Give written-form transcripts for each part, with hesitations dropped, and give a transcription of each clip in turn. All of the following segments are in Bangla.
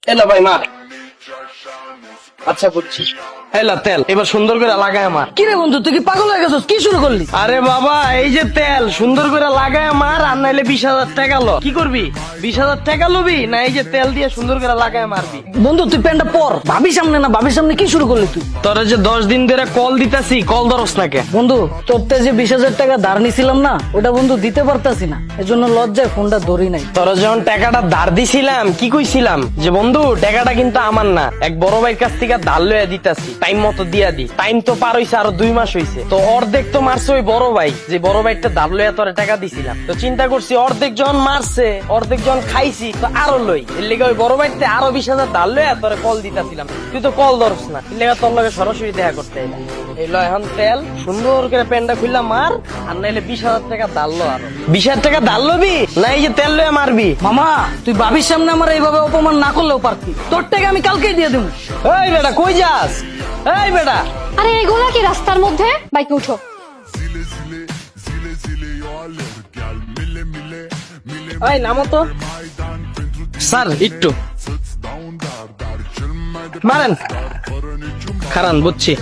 এলা ভাই মার। আচ্ছা বুঝছি। এলা তেল, এবার সুন্দর করে লাগায় মার। কি রে বন্ধু, তুই কি পাগল হয়ে গেছিস? কি শুরু করলি? আরে বাবা, এই যে তেল সুন্দর করে লাগায় মার, আর নাইলে 20,000 টাকা লো। কি করবি? 20,000 টাকা লবি না এই যে তেল দিয়ে সুন্দর করে লাগায় মারবি? বন্ধু তুই প্যান্টটা পর। ভাবির সামনে না, ভাবির সামনে কি শুরু করলি তুই? তোরা যে 10 দিন ধরে কল দিতাছি, কল ধরস না কে? বন্ধু তোরতে যে 20,000 টাকা ধার নিছিলাম না, ওটা বন্ধু দিতে পারতাছি না, এজন্য লজ্জায় ফোনটা ধরি নাই। তোরা যখন টাকাটা ধার দিছিলাম কি কইছিলাম যে বন্ধু টাকাটা কিন্তু আমার না, এক বড় ভাইয়ের কাছ থেকে ধার লইয়া দিতাছি, টাইম মতো দিয়া দি। টাইম তো পার হইছে, আরো 2 মাস হইছে। তো অর্ধেক তো মারছে ওই বড় ভাই, যে বড় ভাইটা ধার লইয়া তোরা টাকা দিছিলাম। তো চিন্তা করছি অর্ধেক যখন মারছে, অর্ধেক যখন খাইছি, তো আরো লই। এর লেগে ওই বড় ভাইতে আরো 20,000 ধার লইয়া তোরা কল দিতাছিলাম। তুই তো কল ধরস না, এর লেগে তোর লগে সরাসরি দেখা করতে এলাম। এই লয় এখন তেল সুন্দর করে প্যান্টটা খুললা মার, আর নাইলে 20,000 টাকা ধার লো। আরো 20,000 টাকা ধার লবি না এই যে তেল লইয়া মারবি? মামা তুই ভাবির সামনে আমার এইভাবে অপমান না করলেও পারতি। তোর টাকা আমি কালকেই দিয়ে দেবো। এই বেটা কই যাস? এই বেটা, আরে এগুলা কি রাস্তার মধ্যে? বাইকে উঠো। এই নামো তো। স্যার একটু মারেন, খারান বুঝছি।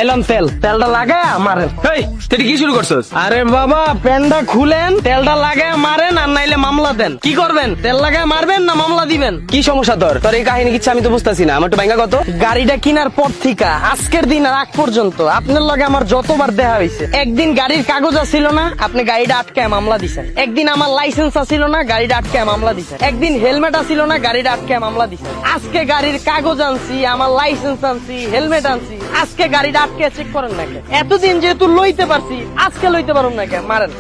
এলাম তেল, তেলটা লাগায় মারেন। এই তুই কি শুরু করছস? আরে বাবা প্যান্টটা খুলেন, তেলটা লাগায় মারেন, আর নাইলে মামলা দেন। কি করবেন? তেল লাগায় মারবেন না মামলা দিবেন? কি সমস্যা তোর? তোর এই কাহিনী কিচ্ছু আমি তো বুঝতাছি না। আমার একটু ব্যাঙ্গা কত। গাড়িটা কিনার পর থেকে আজকের দিন আর আগ পর্যন্ত আপনার লগে আমার যতবার দেখা হয়েছে, একদিন গাড়ির কাগজ ছিল না, আপনি গাড়িটা আটকায় মামলা দিছেন। একদিন আমার লাইসেন্স ছিল না, গাড়িটা আটকায় মামলা দিছেন। একদিন হেলমেট ছিল না, গাড়িটা আটকায় মামলা দিছেন। আজকে গাড়ির কাগজ আনছি, আমার লাইসেন্স আনছি, হেলমেট আনছি, আজকে গাড়িটা আটকে চেক করেন না কেন? এতদিন যেহেতু লইতে পারছি, আজকে লইতে পারুন না কেন? মারেন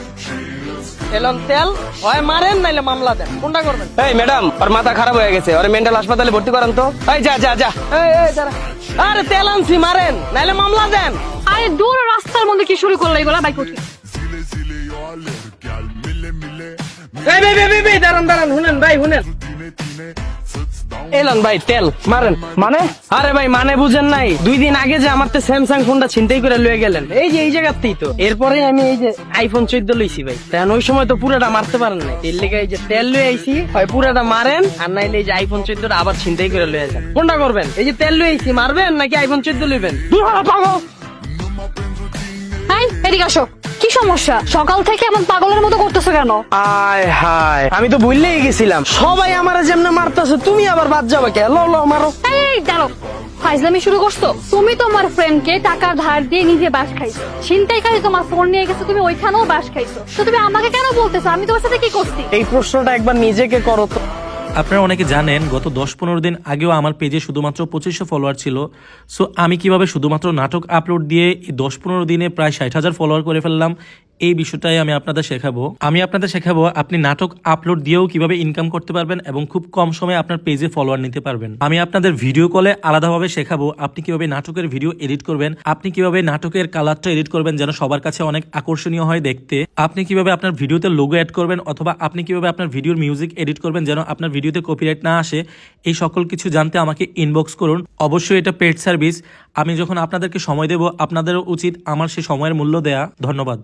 এলন তেল, হয় মারেন নাইলে মামলা দেন। কোনটা করবেন? এই ম্যাডাম, ওর মাথা খারাপ হয়ে গেছে, ওর মেন্টাল হাসপাতালে ভর্তি করান তো। এই যা যা যা। এই দাঁড়া। আরে তেল আনছি, মারেন নাইলে মামলা দেন। আরে দূর, রাস্তার মধ্যে কি শুরু করলো এগুলা? বাইকে উঠো। এই দাঁড়ান দাঁড়ান, শুনেন ভাই শুনেন। এলন ভাই তেল মারেন। মানে আরে ভাই মানে বুঝেন নাই, 2 দিন আগে যে আমার স্যামসাং ফোনটা ছিনতাই করে লয়ে গেলেন, এই যে এই জায়গাতেই তো। এরপরে আমি এই যে আইফোন 14 লইছি ভাই। তখন ওই সময় তো পুরাটা মারতে পারেন নাই, এর লেগে এই যে তেল লয়ে আইছি, হয় পুরাটা মারেন আর নাইলে এই যে আইফোন 14 আবার ছিনতাই করে লয়ে যান। কোনটা করবেন? এই যে তেল লয়ে আইছি মারবেন নাকি আইফোন 14 লইবেন? হাই এদিকে আসো। কি সমস্যা? সকাল থেকে এমন পাগলের মতো করতেছো কেন? আয় হায়, আমি তো ভুললেই গেছিলাম। সবাই আমার যেমনে মারতেছে, তুমি আবার বাদ যাবে কে? লো লো মারো। এই দাঁড়ো, ফাইজলামি শুরু করছো? তুমি তোমার ফ্রেন্ডকে টাকা ধার দিয়ে নিজে বাস খাইছো, ছিনতাইকারী তোমার ফোন নিয়ে গেছে, তুমি ওইখানেও বাস খাইছো। তো তুমি আমাকে কেন বলতেছো? আমি তোমার সাথে কি করছি? এই প্রশ্নটা একবার নিজেকে করো তো। আপনারা অনেকে জানেন গত 10-15 দিন আগেও আমার পেজে শুধুমাত্র 2500 ফলোয়ার ছিল। সো আমি কিভাবে শুধুমাত্র নাটক আপলোড দিয়ে এই 10-15 দিনে প্রায় 60,000 ফলোয়ার করে ফেললাম, এই বিষয়টাই আমি আপনাদের শেখাবো। আপনি নাটক আপলোড দিয়েও কিভাবে ইনকাম করতে পারবেন এবং খুব কম সময়ে আপনার পেজে ফলোয়ার নিতে পারবেন। আমি আপনাদের ভিডিও কলে আলাদাভাবে শেখাবো আপনি কিভাবে নাটকের ভিডিও এডিট করবেন, আপনি কিভাবে নাটকের কালারটা এডিট করবেন যেন সবার কাছে অনেক আকর্ষণীয় হয় দেখতে, আপনি কিভাবে আপনার ভিডিওতে লোগো অ্যাড করবেন, অথবা আপনি কিভাবে আপনার ভিডিওর মিউজিক এডিট করবেন যেন আপনার ভিডিওতে কপিরাইট না আসে। এই সকল কিছু জানতে আমাকে ইনবক্স করুন। অবশ্যই এটা পেড সার্ভিস। আমি যখন আপনাদেরকে সময় দেব, আপনাদেরও উচিত আমার সেই সময়ের মূল্য দেয়া। ধন্যবাদ।